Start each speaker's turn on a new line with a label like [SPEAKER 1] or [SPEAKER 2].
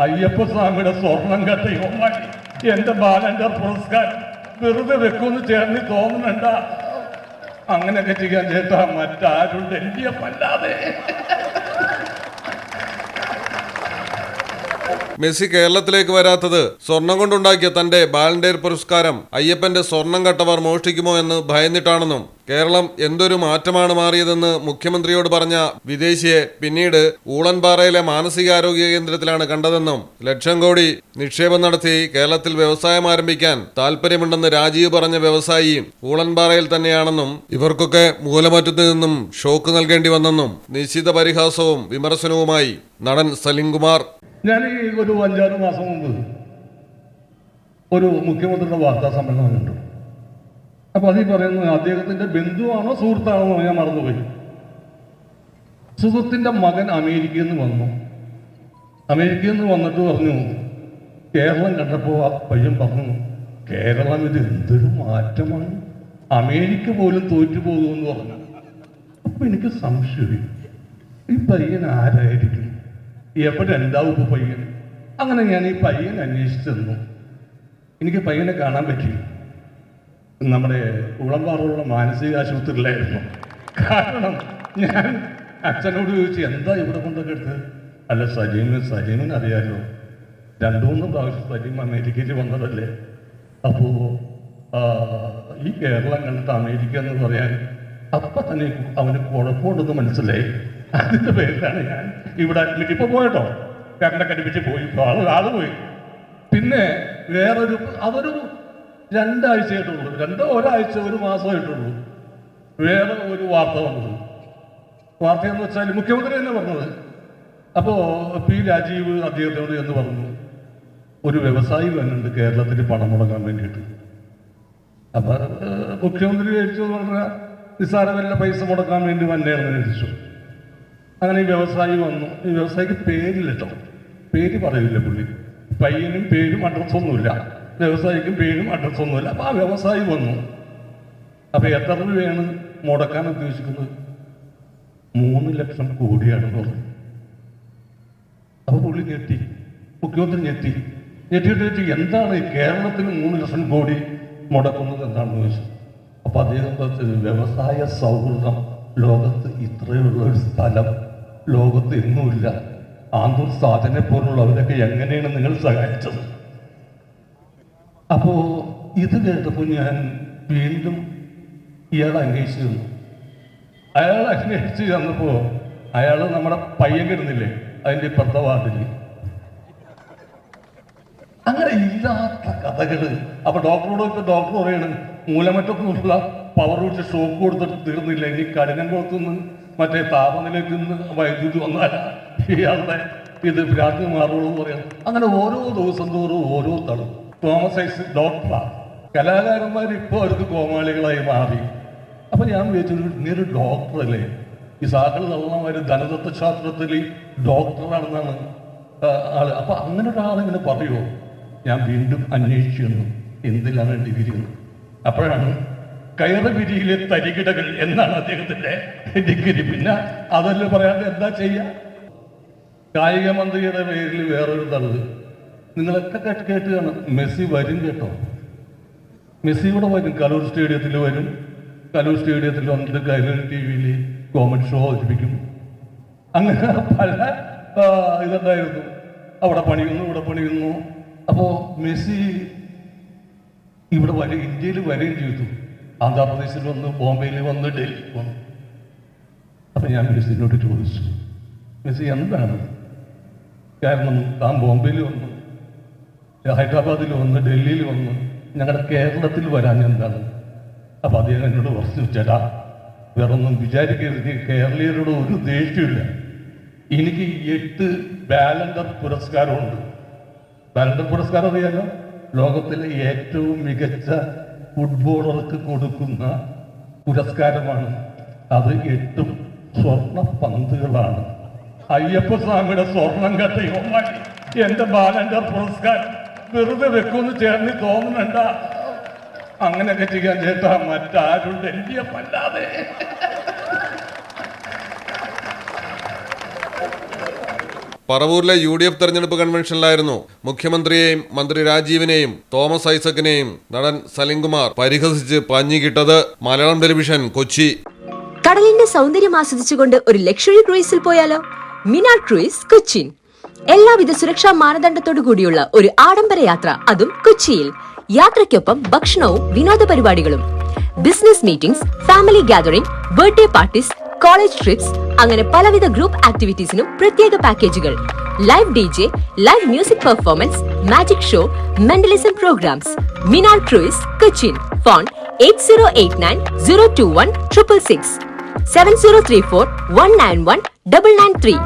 [SPEAKER 1] അയ്യപ്പസ്വാമിയുടെ സ്വർണം കട്ടയുമായി എന്റെ ബാലന്റെ പുരസ്കാരം വെറുതെ വെക്കുമെന്ന് ചേർന്ന് തോന്നുന്നുണ്ട. അങ്ങനെയൊക്കെ ചെയ്യാൻ ചേട്ടാ മറ്റാരും ഡൽഹിയല്ലാതെ.
[SPEAKER 2] മെസ്സി കേരളത്തിലേക്ക് വരാത്തത് സ്വർണം കൊണ്ടുണ്ടാക്കിയ തന്റെ ബാലൻഡയർ പുരസ്കാരം അയ്യപ്പന്റെ സ്വർണം കട്ടവർ മോഷ്ടിക്കുമോ എന്ന് ഭയന്നിട്ടാണെന്നും കേരളം എന്തൊരു മാറ്റമാണ് മാറിയതെന്ന് മുഖ്യമന്ത്രിയോട് പറഞ്ഞ വിദേശിയെ പിന്നീട് ഊളൻപാറയിലെ മാനസികാരോഗ്യ കേന്ദ്രത്തിലാണ് കണ്ടതെന്നും ലക്ഷം കോടി നിക്ഷേപം നടത്തി കേരളത്തിൽ വ്യവസായം ആരംഭിക്കാൻ താല്പര്യമുണ്ടെന്ന് രാജീവ് പറഞ്ഞ വ്യവസായി ഊളൻപാറയിൽ തന്നെയാണെന്നും ഇവർക്കൊക്കെ മൂലമറ്റത്തു നിന്നും ഷോക്ക് നൽകേണ്ടി വന്നെന്നും നിശ്ചിത പരിഹാസവും വിമർശനവുമായി നടൻ സലിംകുമാർ.
[SPEAKER 1] ഞാൻ ഈ ഒരു 5-6 മാസം മുമ്പ് ഒരു മുഖ്യമന്ത്രിയുടെ വാർത്താ സമ്മേളനം കണ്ടു. അപ്പോൾ അതിൽ പറയുന്നത് അദ്ദേഹത്തിൻ്റെ ബന്ധുവാണോ സുഹൃത്താണോ ഞാൻ മറന്നുപോയി. സുഹൃത്തിൻ്റെ മകൻ അമേരിക്കയിൽ നിന്ന് വന്നു. അമേരിക്കയിൽ നിന്ന് വന്നിട്ട് പറഞ്ഞു, കേരളം കണ്ടപ്പോൾ ആ പയ്യൻ പറഞ്ഞു, കേരളം ഇത് എന്തൊരു മാറ്റമാണ്, അമേരിക്ക പോലും തോറ്റു പോകുമെന്ന് പറഞ്ഞു. അപ്പം എനിക്ക് സംശയം, ഈ പയ്യൻ ആരായിരിക്കും, എവിടെ ഉണ്ടാവും ഇപ്പോൾ പയ്യൻ? അങ്ങനെ ഞാൻ ഈ പയ്യൻ അന്വേഷിച്ചു തന്നു. എനിക്ക് പയ്യനെ കാണാൻ പറ്റി. നമ്മുടെ കുളമ്പാറുള്ള മാനസിക ആശുപത്രിയിലായിരുന്നു. കാരണം ഞാൻ അച്ഛനോട് ചോദിച്ചു, എന്താ ഇവിടെ കൊണ്ടൊക്കെ എടുത്തത്? അല്ല സജീവൻ അറിയാമല്ലോ, 2-3 പ്രാവശ്യം സജീവൻ അമേരിക്കയിൽ വന്നതല്ലേ. അപ്പോൾ ഈ കേരളം കണ്ടിട്ട് അമേരിക്ക എന്ന് പറയാൻ അപ്പം തന്നെ അവന് കുഴപ്പമുണ്ടെന്ന് മനസ്സിലായി. അതിൻ്റെ പേരിലാണ് ഞാൻ ഇവിടെ അഡ്മിറ്റ്. ഇപ്പോൾ പോയിട്ടോ, കരണ്ടൊക്കെ അടുപ്പിച്ച് പോയി, ആള് പോയി. പിന്നെ അതൊരു 2 ആഴ്ചയായിട്ടുള്ളൂ, 1 മാസമായിട്ടുള്ളൂ. വേറെ ഒരു വാർത്ത വന്നത്. വാർത്തയെന്ന് വെച്ചാൽ മുഖ്യമന്ത്രി തന്നെ പറഞ്ഞത്. അപ്പോൾ പി രാജീവ് അദ്ദേഹത്തോട് എന്ന് പറഞ്ഞു, ഒരു വ്യവസായി വന്നിട്ടുണ്ട് കേരളത്തിൽ പണം മുടക്കാൻ വേണ്ടിയിട്ട്. അപ്പം മുഖ്യമന്ത്രി കഴിച്ചു എന്ന് പറഞ്ഞാൽ നിസ്സാരമല്ല, പൈസ മുടക്കാൻ വേണ്ടി വന്നേന്ന് കഴിച്ചു. അങ്ങനെ ഈ വ്യവസായി വന്നു. ഈ വ്യവസായിക്ക് പേരില്ലട്ടോ, പേര് പറയില്ല പുള്ളി. പയ്യനും പേരും അഡ്രസ്സൊന്നുമില്ല, വ്യവസായിക്കും പേരും അഡ്രസ്സൊന്നുമില്ല. അപ്പോൾ ആ വ്യവസായി വന്നു. അപ്പോൾ എത്ര രൂപയാണ് മുടക്കാൻ ഉദ്ദേശിക്കുന്നത്? 3 ലക്ഷം കോടിയാണെന്ന് പറഞ്ഞു. അപ്പോൾ പുള്ളി ഞെട്ടി, മുഖ്യമന്ത്രി ഞെട്ടിയിട്ട് എന്താണ് ഈ കേരളത്തിൽ 3 ലക്ഷം കോടി മുടക്കുന്നത് എന്താണെന്ന് ചോദിച്ചു. അപ്പോൾ അദ്ദേഹം വ്യവസായ സൗഹൃദം ലോകത്ത് ഇത്രയുള്ള ഒരു സ്ഥലം ലോകത്ത് എങ്ങുമില്ല, ആന്തൂർ സാധനെ പോലുള്ളവരൊക്കെ എങ്ങനെയാണ് നിങ്ങൾ സഹായിച്ചത്? അപ്പോൾ ഇത് കേട്ടപ്പോൾ ഞാൻ വീണ്ടും ഇയാളെ അന്വേഷിച്ചു തന്നു. അയാൾ അന്വേഷിച്ച് തന്നപ്പോൾ അയാൾ നമ്മുടെ പയ്യൻ കിടന്നില്ലേ അതിൻ്റെ ഇപ്പുറത്തെ വാർഡിൽ. അങ്ങനെ ഇല്ലാത്ത കഥകൾ. അപ്പോൾ ഡോക്ടർ പറയണം, മൂലമറ്റത്തുനിന്നുള്ള പവർ വെച്ച് ഷോക്ക് കൊടുത്തിട്ട് തീർന്നില്ല, ഇനി കഠിനംകുളത്തുനിന്ന് മറ്റേ താപനിലയ്ക്ക് നിന്ന് വൈദ്യുതി വന്നാൽ ഇയാളുടെ ഇത് ഭ്രാന്തി മാറുള്ളൂ എന്ന് പറയാം. അങ്ങനെ ഓരോ ദിവസം തോറും ഓരോ തളും. തോമസ് ഐസക് ഡോക്ടറാണ്. കലാകാരന്മാർ ഇപ്പോൾ അവർക്ക് കോമാളികളായി മാറി. അപ്പം ഞാൻ വിചാരിച്ചു, ഇങ്ങനൊരു ഡോക്ടറല്ലേ, ഈ സാക്കൾ തള്ളമാർ ധനതത്വശാസ്ത്രത്തിൽ ഡോക്ടറാണെന്നാണ് ആള്. അപ്പം അങ്ങനെ ഒരാളിങ്ങനെ പറയുമോ? ഞാൻ വീണ്ടും അന്വേഷിച്ചു എന്തിലാണ് ഡിഗ്രി എന്ന്. അപ്പോഴാണ് കയറുപിരിയിലെ തരികിടകൾ എന്നാണ് അദ്ദേഹത്തിൻ്റെ ഡിഗ്രി. പിന്നെ അതല്ലേ പറയാതെ എന്താ ചെയ്യുക? കായിക മന്ത്രിയുടെ പേരിൽ വേറൊരു തളവ് നിങ്ങളൊക്കെ കേട്ട് കാണും. മെസ്സി വരും കേട്ടോ, മെസ്സി കൂടെ വരും, കലൂർ സ്റ്റേഡിയത്തിൽ വരും. കലൂർ സ്റ്റേഡിയത്തിൽ വന്നിട്ട് കൈരളി TV-യിൽ കോമഡി ഷോ അവതരിപ്പിക്കും. അങ്ങനെ പല ഇതുണ്ടായിരുന്നു. അവിടെ പണിയുന്നു, ഇവിടെ പണിയുന്നു. അപ്പോൾ മെസ്സി ഇവിടെ വരും, ഇന്ത്യയിൽ വരികയും ചെയ്തു. ആന്ധ്രാപ്രദേശിൽ വന്ന്, ബോംബെയിൽ വന്ന്, ഡൽഹിയിൽ വന്നു. അപ്പം ഞാൻ മെസ്സിനോട് ചോദിച്ചു, മെസ്സി എന്താണ് കാരണം? താൻ ബോംബെയിൽ വന്നു, ഹൈദരാബാദിൽ വന്ന്, ഡൽഹിയിൽ വന്ന്, ഞങ്ങളുടെ കേരളത്തിൽ വരാൻ എന്താണ്? അപ്പം അദ്ദേഹം എന്നോട് പറഞ്ഞു, ചേട്ടാ വേറൊന്നും വിചാരിക്കരുത്, കേരളീയരോട് ഒരു ദേഷ്യമില്ല. എനിക്ക് 8 ബാലൻഡർ പുരസ്കാരമുണ്ട്. ബാലൻഡർ പുരസ്കാരം അറിയാലോ, ലോകത്തിലെ ഏറ്റവും മികച്ച ഫുട്ബോളർക്ക് കൊടുക്കുന്ന പുരസ്കാരമാണ്. അത് 8 സ്വർണ്ണ പന്തുകളാണ്. അയ്യപ്പസ്വാമിയുടെ സ്വർണം കട്ടയുമായി എന്റെ ബാലൻഡർ പുരസ്കാരം വെറുതെ വെക്കുമെന്ന് ചേർന്ന് തോന്നുന്നുണ്ട. അങ്ങനെയൊക്കെ ചെയ്യാൻ ചേട്ടാ മറ്റാരും ഡൽഹിയല്ലാതെ.
[SPEAKER 2] പറവൂരിലെ UDF തെരഞ്ഞെടുപ്പ് കൺവെൻഷനിലായിരുന്നു മുഖ്യമന്ത്രിയെയും മന്ത്രി രാജീവിനെയും തോമസ് ഐസക്കിനെയും നടൻ സലിംകുമാർ പരിഹസിച്ച് പഞ്ഞിക്കിട്ടത്. മലയാളം ടെലിവിഷൻ, കൊച്ചി.
[SPEAKER 3] കടലിന്റെ സൗന്ദര്യം ആസ്വദിച്ചുകൊണ്ട് ഒരു ലക്ഷറി ക്രൂയിസിൽ പോയാലോ? മിനാർ ക്രൂയിസ്, കൊച്ചിൻ. എല്ലാവിധ സുരക്ഷാ മാനദണ്ഡത്തോടു കൂടിയുള്ള ഒരു ആഡംബര യാത്ര, അതും കൊച്ചിയിൽ. യാത്രയ്ക്കൊപ്പം ഭക്ഷണവും വിനോദ പരിപാടികളും, business meetings, family gathering, birthday parties, college trips, അങ്ങനെ പലവിധ ഗ്രൂപ്പ് ആക്ടിവിറ്റീസിനും പ്രത്യേക പാക്കേജുകൾ. Live DJ, live music performance, magic show, mentalism programs. Minar cruise, Cochin. Phone 8089021666, 7034191993.